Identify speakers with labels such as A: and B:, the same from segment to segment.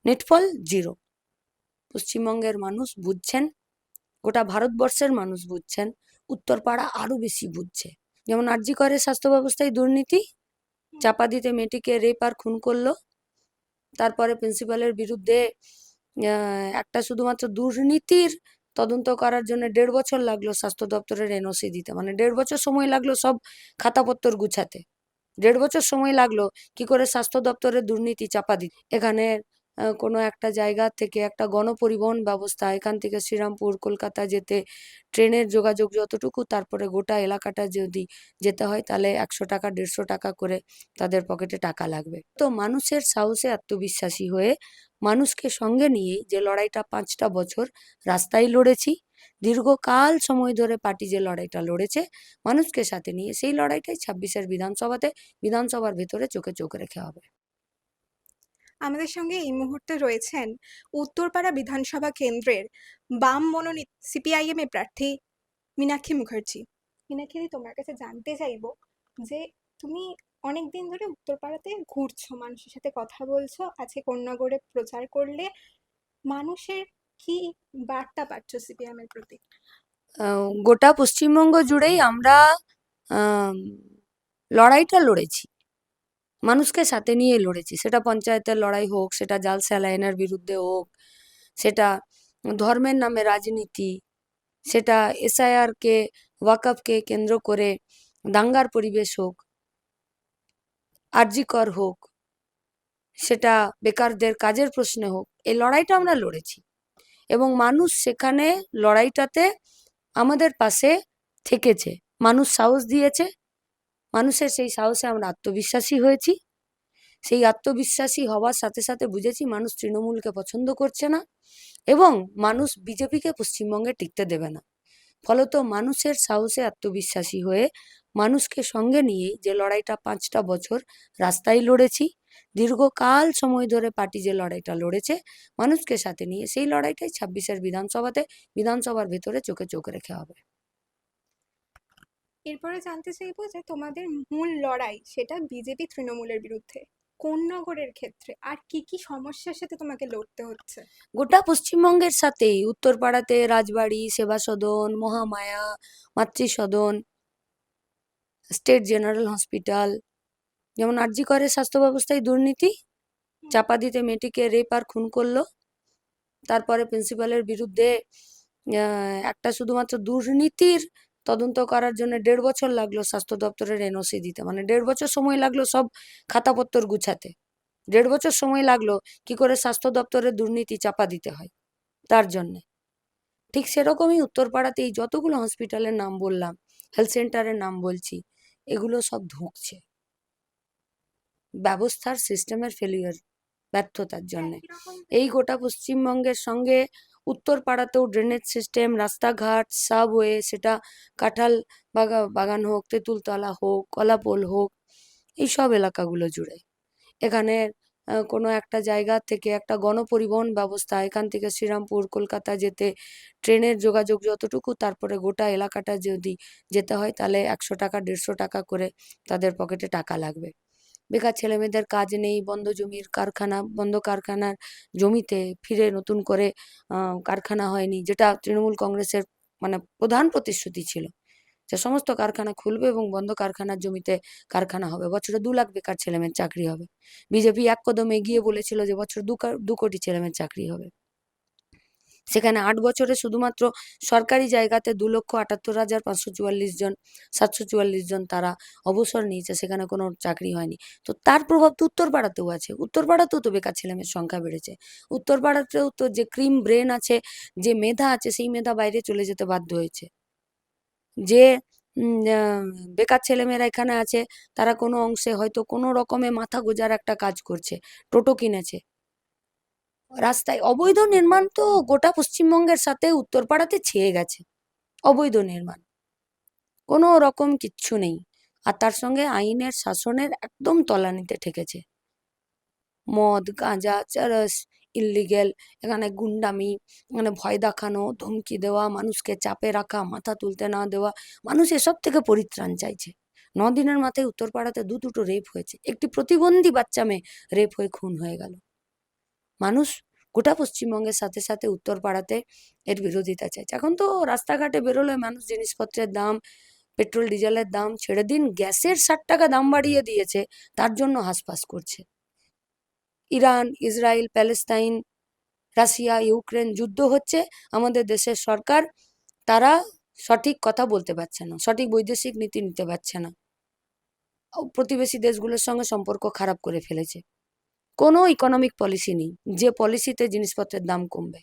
A: নেটফল zero. পশ্চিমবঙ্গের মানুষ বুঝছেন, গোটা ভারতবর্ষের মানুষ বুঝছেন, উত্তরপাড়া আরো বেশি বুঝছে। যেমন আরজি করে স্বাস্থ্য ব্যবস্থায় দুর্নীতি, চাপা দিতে মেয়েটিকে রেপ আর খুন করলো, তারপরে প্রিন্সিপালের বিরুদ্ধে একটা শুধুমাত্র দুর্নীতির তদন্ত করার জন্য 1.5 বছর লাগলো স্বাস্থ্য দপ্তরের এনওসি দিতে, মানে 1.5 বছর সময় লাগলো সব খাতাপত্তর গুছাতে। 1.5 বছর সময় লাগলো কি করে স্বাস্থ্য দপ্তরের দুর্নীতি চাপা দিতে। এখানে কোনো একটা জায়গা থেকে একটা গণপরিবহন ব্যবস্থা, এখান থেকে শ্রীরামপুর কলকাতা যেতে ট্রেনের যোগাযোগ যতটুকু, তারপরে গোটা এলাকাটা যদি যেতে হয় তাহলে 100 টাকা 150 টাকা করে তাদের পকেটে টাকা লাগবে। তো মানুষের সাহসে আত্মবিশ্বাসী হয়ে মানুষকে সঙ্গে নিয়েই যে লড়াইটা 5টা বছর রাস্তায় লড়েছি, দীর্ঘকাল সময় ধরে পার্টি যে লড়াইটা লড়েছে মানুষকে সাথে নিয়ে, সেই লড়াইটাই 26-এর বিধানসভাতে, বিধানসভার ভেতরে চোখে চোখ রেখে হবে।
B: আমাদের সঙ্গে এই মুহূর্তে রয়েছেন উত্তরপাড়া বিধানসভা কেন্দ্রের বাম মনোনীত সিপিআইএম এর প্রার্থী মীনাক্ষী মুখার্জি। মীনাক্ষী, তোমার কাছে জানতে চাইবো যে তুমি অনেকদিন ধরে উত্তরপাড়াতে ঘুরছো, মানুষের সাথে কথা বলছো, আজকে কোন্নগরে প্রচার করলে, মানুষের কি বার্তা পাচ্ছ সিপিআইএম এর প্রতি?
A: গোটা পশ্চিমবঙ্গ জুড়েই আমরা লড়াইটা লড়েছি, মানুষকে সাথে নিয়ে লড়েছি। সেটা পঞ্চায়েতের লড়াই হোক, সেটা জাল স্যালাইনের বিরুদ্ধে হোক, সেটা ধর্মের নামে রাজনীতি, সেটা এসআইআর কে ওয়াকফকে কেন্দ্র করে দাঙ্গার পরিবেশ হোক, আরজি কর হোক, সেটা বেকারদের কাজের প্রশ্নে হোক, এই লড়াইটা আমরা লড়েছি এবং মানুষ সেখানে লড়াইটাতে আমাদের পাশে থেকেছে, মানুষ সাহস দিয়েছে। মানুষের সেই সাহসে আমরা আত্মবিশ্বাসী হয়েছি। সেই আত্মবিশ্বাসী হওয়ার সাথে সাথে বুঝেছি মানুষ তৃণমূলকে পছন্দ করছে না এবং মানুষ বিজেপিকে পশ্চিমবঙ্গে টিকতে দেবে না। ফলত মানুষের সাহসে আত্মবিশ্বাসী হয়ে মানুষকে সঙ্গে নিয়ে যে লড়াইটা 5টা বছর রাস্তায় লড়েছি, দীর্ঘকাল সময় ধরে পার্টি যে লড়াইটা লড়েছে মানুষকে সাথে নিয়ে, সেই লড়াইটাই 26-এর বিধানসভাতে, বিধানসভার ভেতরে চোখে চোখ রেখে হবে।
B: এরপরে জানতে চাইবো যে তোমাদের মূল লড়াই সেটা বিজেপি তৃণমূলের বিরুদ্ধে, কোন্নগরের ক্ষেত্রে আর কি কি সমস্যার সাথে তোমাকে লড়তে হচ্ছে?
A: গোটা পশ্চিমবঙ্গের সাথেই, উত্তরপাড়াতে রাজবাড়ি, সেবা সদন, মহামায়া, মাতৃসদন, স্টেট জেনারেল হসপিটাল, যেমন আরজি করে স্বাস্থ্য ব্যবস্থায় দুর্নীতি, চাপা দিতে মেয়েটিকে রেপ আর খুন করলো, তারপরে প্রিন্সিপালের বিরুদ্ধে একটা শুধুমাত্র দুর্নীতির তদন্ত করার জন্য 1.5 বছর লাগলো স্বাস্থ্য দপ্তরের এনওসি দিতে, মানে 1.5 বছর সময় লাগলো সব খাতাপত্তর গুছাতে। 1.5 বছর সময় লাগলো কি করে স্বাস্থ্য দপ্তরের দুর্নীতি চাপা দিতে হয় তার জন্যে। ঠিক সেরকমই উত্তরপাড়াতেই যতগুলো হসপিটালের নাম বললাম, হেলথ সেন্টারের নাম বলছি, এগুলো সব ধুঁকছে ব্যবস্থার সিস্টেমের ফেলিয়ার, ব্যর্থতার জন্যে। এই গোটা পশ্চিমবঙ্গের সঙ্গে উত্তরপাড়াতেও ড্রেনেজ সিস্টেম, রাস্তাঘাট, সাবওয়ে, সেটা কাঁঠাল বাগান হোক, তেঁতুলতলা হোক, কলাপোল হোক, এই সব এলাকাগুলো জুড়ে এখানে কোনো একটা জায়গা থেকে একটা গণপরিবহন ব্যবস্থা, এখান থেকে শ্রীরামপুর কলকাতা যেতে ট্রেনের যোগাযোগ যতটুকু, তারপরে গোটা এলাকাটা যদি যেতে হয় তাহলে 100 টাকা 150 টাকা করে তাদের পকেটে টাকা লাগবে। বেকার ছেলেমেয়েদের কাজ নেই, বন্ধ জমির কারখানা, বন্ধ কারখানার জমিতে ফিরে নতুন করে কারখানা হয়নি, যেটা তৃণমূল কংগ্রেসের মানে প্রধান প্রতিশ্রুতি ছিল যে সমস্ত কারখানা খুলবে এবং বন্ধ কারখানার জমিতে কারখানা হবে, বছরে 2 লাখ বেকার ছেলেমেয়ের চাকরি হবে। বিজেপি এক কদম এগিয়ে বলেছিল যে বছর 2 কোটি ছেলেমেয়ের চাকরি হবে। সেখানে 8 বছরে শুধুমাত্র সরকারি জায়গাতে 2,78,544 জন, 744 জন তারা অবসর নিয়েছে, সেখানে কোনো চাকরি হয়নি। তো তার প্রভাব তো উত্তরপাড়াতেও আছে, উত্তরপাড়াতেও তো বেকার ছেলেমেয়ের সংখ্যা বেড়েছে, উত্তরপাড়াতেও তো যে ক্রিম ব্রেন আছে, যে মেধা আছে, সেই মেধা বাইরে চলে যেতে বাধ্য হয়েছে। যে বেকার ছেলেমেয়েরা এখানে আছে তারা কোনো অংশে হয়তো কোনো রকমে মাথা গোঁজার একটা কাজ করছে, টোটো কিনেছে। রাস্তায় অবৈধ নির্মাণ তো গোটা পশ্চিমবঙ্গের সাথে উত্তরপাড়াতে ছেয়ে গেছে, অবৈধ নির্মাণ, কোনো রকম কিচ্ছু নেই। আর তার সঙ্গে আইনের শাসনের একদম তলানিতে ঠেকেছে। মদ, গাঁজা, চরস, ইল্লিগেল, এখানে গুন্ডামি, মানে ভয় দেখানো, ধমকি দেওয়া, মানুষকে চাপে রাখা, মাথা তুলতে না দেওয়া, মানুষ এসব থেকে পরিত্রাণ চাইছে। 9 দিনের মাথায় উত্তরপাড়াতে দুটো রেপ হয়েছে, একটি প্রতিবন্ধী বাচ্চা মেয়ে রেপ হয়ে খুন হয়ে গেল। মানুষ গোটা পশ্চিমবঙ্গের সাথে সাথে উত্তরপাড়াতে এর বিরোধিতা চাইছে। এখন তো রাস্তাঘাটে বেরোলে মানুষ জিনিসপত্রের দাম, পেট্রোল ডিজেলের দাম ছেড়ে দিন, গ্যাসের 60 টাকা দাম বাড়িয়ে দিয়েছে, তার জন্য হাঁসফাঁস করছে। Iran, Israel, Palestine, Russia, Ukraine যুদ্ধ হচ্ছে, আমাদের দেশের সরকার তারা সঠিক কথা বলতে পারছে না, সঠিক বৈদেশিক নীতি নিতে পারছে না, প্রতিবেশী দেশগুলোর সঙ্গে সম্পর্ক খারাপ করে ফেলেছে। কোনো ইকোনমিক পলিসি নেই যে পলিসিতে জিনিসপত্রের দাম কমবে,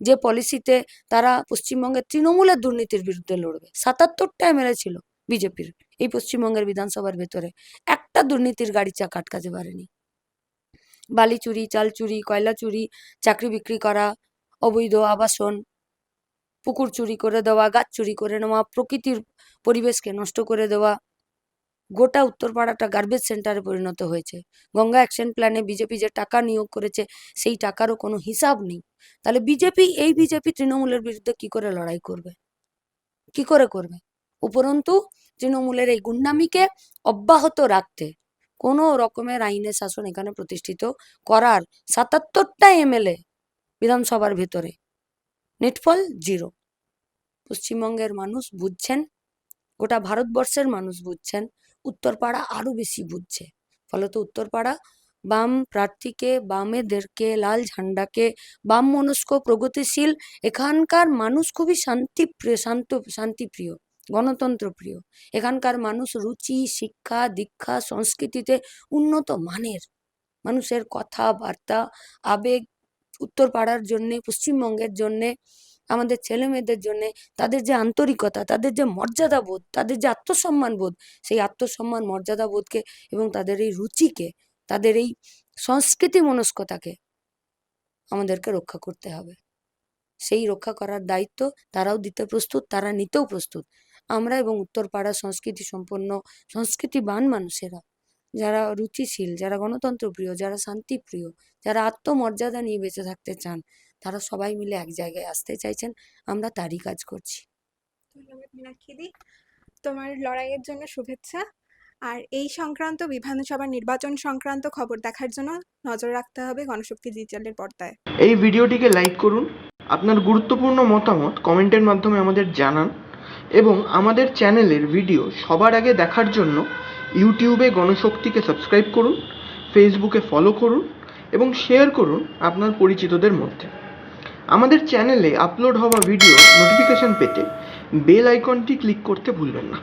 A: যে পলিসিতে তারা পশ্চিমবঙ্গের তৃণমূলের দুর্নীতির বিরুদ্ধে লড়বে। 77টা এমএলএ ছিল বিজেপির এই পশ্চিমবঙ্গের বিধানসভার ভেতরে, একটা দুর্নীতির গাড়ি চাকা আটকাতে পারেনি। বালি চুরি, চাল চুরি, কয়লা চুরি, চাকরি বিক্রি করা, অবৈধ আবাসন, পুকুর চুরি করে দেওয়া, গাছ চুরি করে নেওয়া, প্রকৃতির পরিবেশকে নষ্ট করে দেওয়া, গোটা উত্তরপাড়াটা গার্বেজ সেন্টারে পরিণত হয়েছে। গঙ্গা অ্যাকশন প্ল্যানে বিজেপি যে টাকা নিয়োগ করেছে সেই টাকারও কোনো হিসাব নেই। তাহলে বিজেপি তৃণমূলের বিরুদ্ধে কি করে লড়াই করবে, কি করে করবে? উপরন্তু তৃণমূলের এই গুন্ডামিকে অব্যাহত রাখতে কোনো রকমের আইনের শাসন এখানে প্রতিষ্ঠিত করার 77টা এমএলএ বিধানসভার ভেতরে, নেটফল 0। পশ্চিমবঙ্গের মানুষ বুঝছেন, গোটা ভারতবর্ষের মানুষ বুঝছেন, উত্তরপাড়া আরো বেশি বুঝছে। ফলত উত্তরপাড়া বাম প্রার্থীকে, বামেদেরকে, লাল ঝান্ডাকে, বাম মনস্ক, প্রগতিশীল, এখানকার মানুষ খুবই শান্তিপ্রিয়, গণতন্ত্র প্রিয়। এখানকার মানুষ রুচি, শিক্ষা, দীক্ষা, সংস্কৃতিতে উন্নত মানের, মানুষের কথাবার্তা, আবেগ উত্তরপাড়ার জন্যে, পশ্চিমবঙ্গের জন্যে, আমাদের ছেলে মেয়েদের জন্যে, তাদের যে আন্তরিকতা, তাদের যে মর্যাদা বোধ, তাদের যে আত্মসম্মান বোধ, সেই আত্মসম্মান মর্যাদা বোধকে এবং তাদের এই রুচিকে, তাদের এই সংস্কৃতি মনস্কতাকে আমাদেরকে রক্ষা করতে হবে। সেই রক্ষা করার দায়িত্ব তারাও দিতে প্রস্তুত, তারা নিতেও প্রস্তুত। আমরা এবং উত্তরপাড়ার সংস্কৃতি সম্পন্ন, সংস্কৃতিবান মানুষেরা, যারা রুচিশীল, যারা গণতন্ত্র প্রিয়, যারা শান্তিপ্রিয়, যারা আত্মমর্যাদা নিয়ে বেঁচে থাকতে চান, তারা সবাই মিলে এক জায়গায় আসতে চাইছেন। আমরা তারই কাজ করছি।
B: ধন্যবাদ মীনাক্ষীদি, তোমার লড়াইয়ের জন্য শুভেচ্ছা। আর এই সংক্রান্ত বিধানসভা নির্বাচন সংক্রান্ত খবর দেখার জন্য নজর রাখতে হবে গণশক্তি ডিজিটালের পর্দায়।
C: এই ভিডিওটিকে লাইক করুন, আপনার গুরুত্বপূর্ণ মতামত কমেন্টের মাধ্যমে আমাদের জানান এবং আমাদের চ্যানেলের ভিডিও সবার আগে দেখার জন্য ইউটিউবে গণশক্তিকে সাবস্ক্রাইব করুন, ফেসবুকে ফলো করুন এবং শেয়ার করুন আপনার পরিচিতদের মধ্যে। আমাদের চ্যানেলে আপলোড হওয়া ভিডিও নোটিফিকেশন পেতে বেল আইকনটি ক্লিক করতে ভুলবেন না।